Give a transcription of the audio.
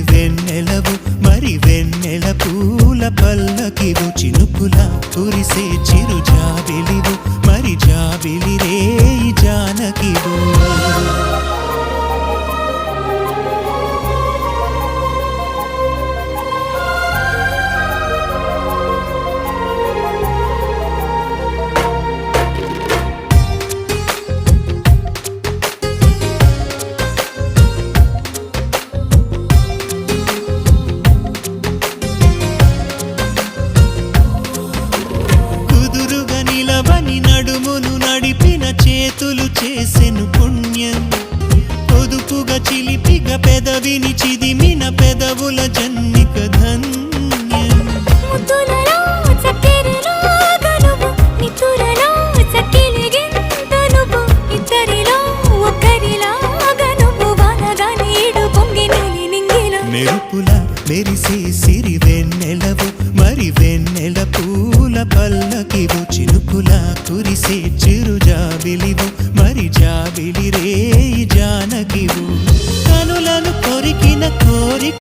వెన్నెలవు మరి వెన్నెల పూల పల్లకివు చినుకుల కురిసే చిరు జాబిలివు మరి జాబిలి రేయి జానకివు నడుమును నడిపిన చేతులు చేసెను పుణ్యం పొదుపుగా చిలిపిగా పెదవిని చిదిమిన పెదవుల జన్నిక ధన్యం మెరుపుల మెరిసే సిరి వెన్నెలవు మరి వెన్నెల పూల పల్లకివు చినుకుల కురిసే చిరు